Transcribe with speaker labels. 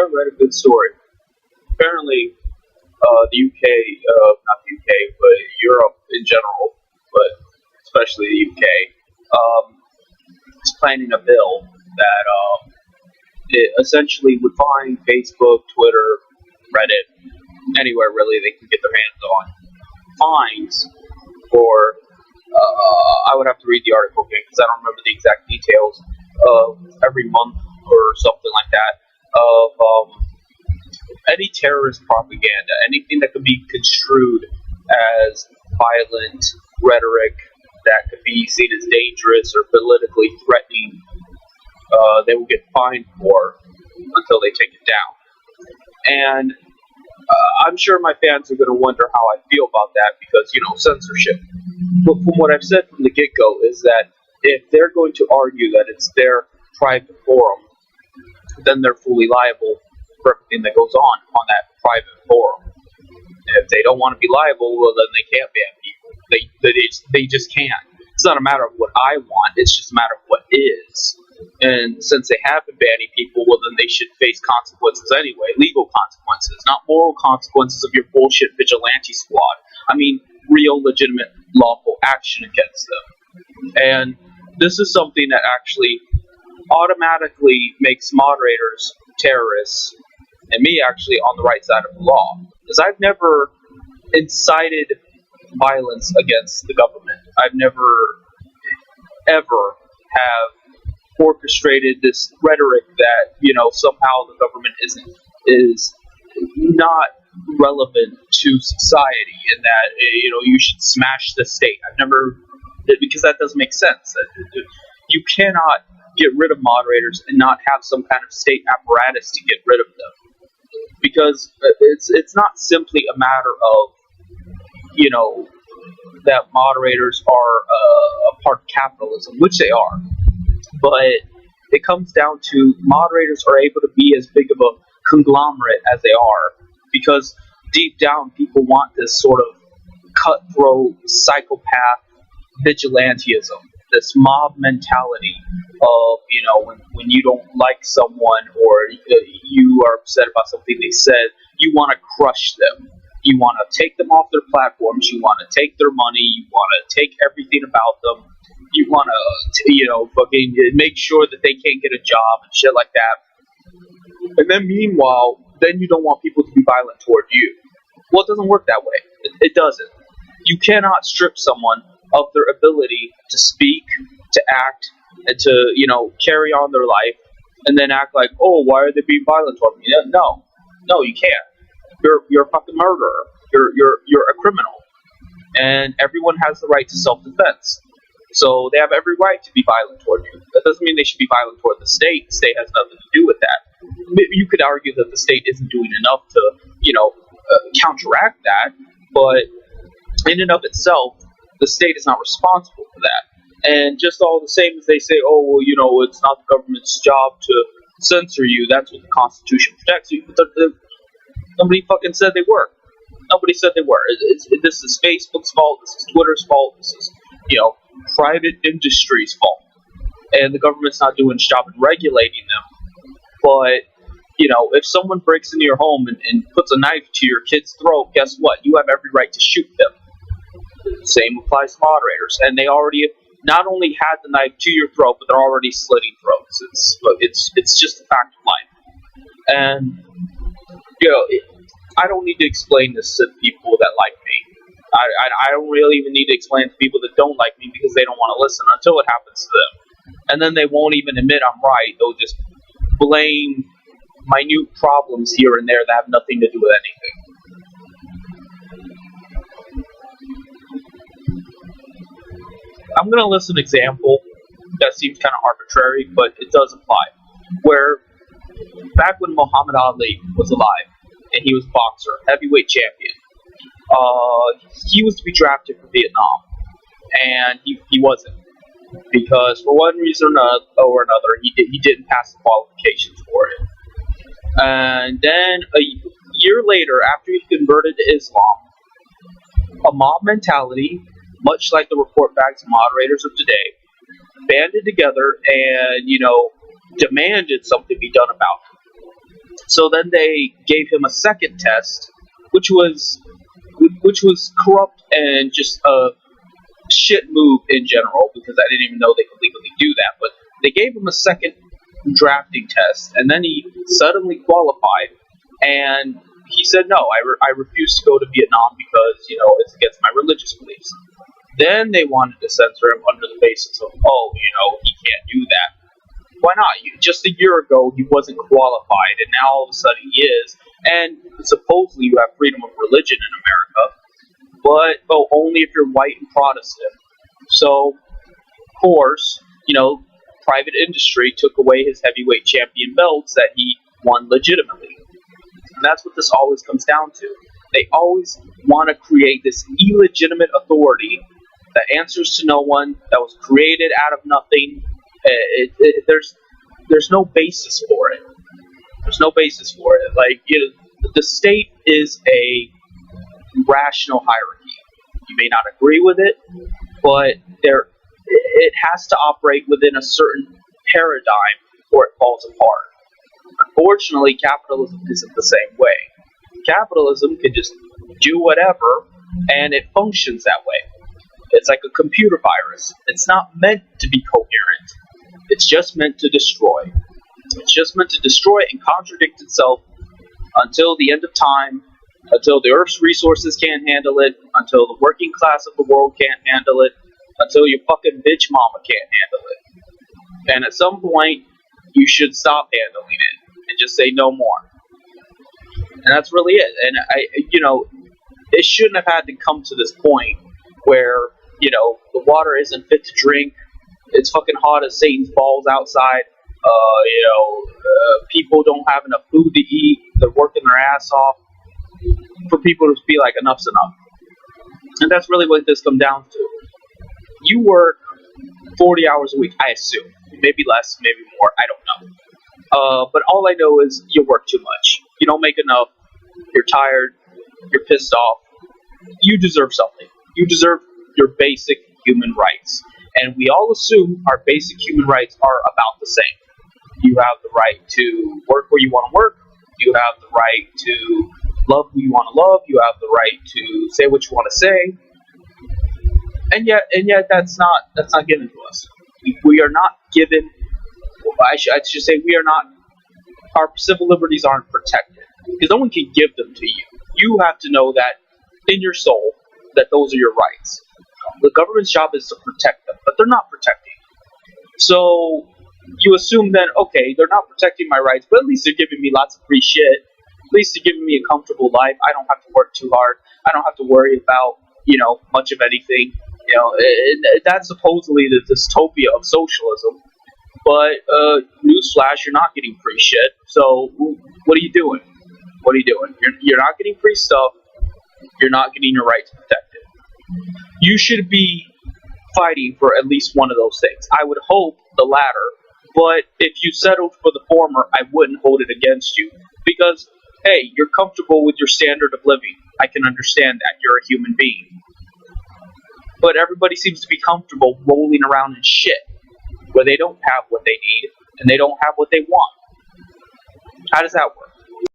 Speaker 1: I read a good story. Apparently, the UK, not the UK, but Europe in general, but especially the UK, is planning a bill that it essentially would fine Facebook, Twitter, Reddit, anywhere really they can get their hands on, fines for, I would have to read the article again because I don't remember the exact details, every month or something like that, of any terrorist propaganda, anything that could be construed as violent rhetoric that could be seen as dangerous or politically threatening, they will get fined for until they take it down. And I'm sure my fans are going to wonder how I feel about that because, censorship. But from what I've said from the get-go is that if they're going to argue that it's their private forum, then they're fully liable for everything that goes on that private forum. And if they don't want to be liable, well, then they can't ban people. They just can't. It's not a matter of what I want. It's just a matter of what is. And since they have been banning people, well, then they should face consequences anyway. Legal consequences, not moral consequences of your bullshit vigilante squad. I mean, real, legitimate, lawful action against them. And this is something that actually automatically makes moderators terrorists, and me actually on the right side of the law. Because I've never incited violence against the government. I've never, ever have orchestrated this rhetoric that, somehow the government is not relevant to society and that, you should smash the state. I've never, because that doesn't make sense. You cannot get rid of moderators and not have some kind of state apparatus to get rid of them. Because it's not simply a matter of, that moderators are a part of capitalism, which they are. But it comes down to moderators are able to be as big of a conglomerate as they are because deep down people want this sort of cutthroat psychopath vigilantism, this mob mentality of, when you don't like someone or you are upset about something they said, you want to crush them. You want to take them off their platforms. You want to take their money. You want to take everything about them. You want to, fucking make sure that they can't get a job and shit like that. And then meanwhile, then you don't want people to be violent toward you. Well, it doesn't work that way. It doesn't. You cannot strip someone of their ability to speak, to act, and to, carry on their life, and then act like, oh, why are they being violent toward me? No, you can't. You're a fucking murderer. You're a criminal, and everyone has the right to self-defense. So they have every right to be violent toward you. That doesn't mean they should be violent toward the state. The state has nothing to do with that. You could argue that the state isn't doing enough to, counteract that, but in and of itself, the state is not responsible for that. And just all the same as they say, oh, well, it's not the government's job to censor you. That's what the Constitution protects you. But nobody fucking said they were. Nobody said they were. This is Facebook's fault. This is Twitter's fault. This is, private industry's fault. And the government's not doing its job in regulating them. But, if someone breaks into your home and puts a knife to your kid's throat, guess what? You have every right to shoot them. The same applies to moderators. And they already not only had the knife to your throat, but they're already slitting throats. It's just a fact of life. And, I don't need to explain this to people that like me. I don't really even need to explain to people that don't like me because they don't want to listen until it happens to them. And then they won't even admit I'm right. They'll just blame minute problems here and there that have nothing to do with anything. I'm going to list an example that seems kind of arbitrary, but it does apply. Where back when Muhammad Ali was alive, and he was a boxer, heavyweight champion, he was to be drafted for Vietnam, and he wasn't, because for one reason or another, he didn't pass the qualifications for it. And then a year later, after he converted to Islam, a mob mentality, much like the report backs moderators of today, banded together and, demanded something be done about it. So then they gave him a second test, which was corrupt and just a shit move in general, because I didn't even know they could legally do that. But they gave him a second drafting test, and then he suddenly qualified, and he said, no, I refuse to go to Vietnam because, it's against my religious beliefs. Then they wanted to censor him under the basis of, he can't do that. Why not? Just a year ago, he wasn't qualified, and now all of a sudden he is. And supposedly you have freedom of religion in America, but only if you're white and Protestant. So, of course, private industry took away his heavyweight champion belts that he won legitimately. And that's what this always comes down to. They always want to create this illegitimate authority that answers to no one, that was created out of nothing. There's no basis for it. There's no basis for it. Like, the state is a rational hierarchy. You may not agree with it, but it has to operate within a certain paradigm before it falls apart. Unfortunately, capitalism isn't the same way. Capitalism can just do whatever, and it functions that way. It's like a computer virus. It's not meant to be coherent. It's just meant to destroy. It's just meant to destroy and contradict itself until the end of time, until the Earth's resources can't handle it, until the working class of the world can't handle it, until your fucking bitch mama can't handle it. And at some point, you should stop handling it and just say no more. And that's really it. And it shouldn't have had to come to this point where, the water isn't fit to drink. It's fucking hot as Satan's balls outside. People don't have enough food to eat. They're working their ass off. For people to be like, enough's enough. And that's really what this comes down to. You work 40 hours a week, I assume. Maybe less, maybe more, I don't know. But all I know is you work too much. You don't make enough. You're tired. You're pissed off. You deserve something. You deserve your basic human rights. And we all assume our basic human rights are about the same. You have the right to work where you want to work. You have the right to love who you want to love. You have the right to say what you want to say. And yet that's not given to us. We are not given. I should say we are not. Our civil liberties aren't protected because no one can give them to you. You have to know that in your soul that those are your rights. The government's job is to protect them, but they're not protecting. So you assume then, okay, they're not protecting my rights, but at least they're giving me lots of free shit. At least they're giving me a comfortable life. I don't have to work too hard. I don't have to worry about, much of anything. That's supposedly the dystopia of socialism. But newsflash, you're not getting free shit. So what are you doing? What are you doing? You're not getting free stuff. You're not getting your rights protected. You should be fighting for at least one of those things. I would hope the latter. But if you settled for the former, I wouldn't hold it against you. Because, hey, you're comfortable with your standard of living. I can understand that. You're a human being. But everybody seems to be comfortable rolling around in shit where they don't have what they need and they don't have what they want. How does that work?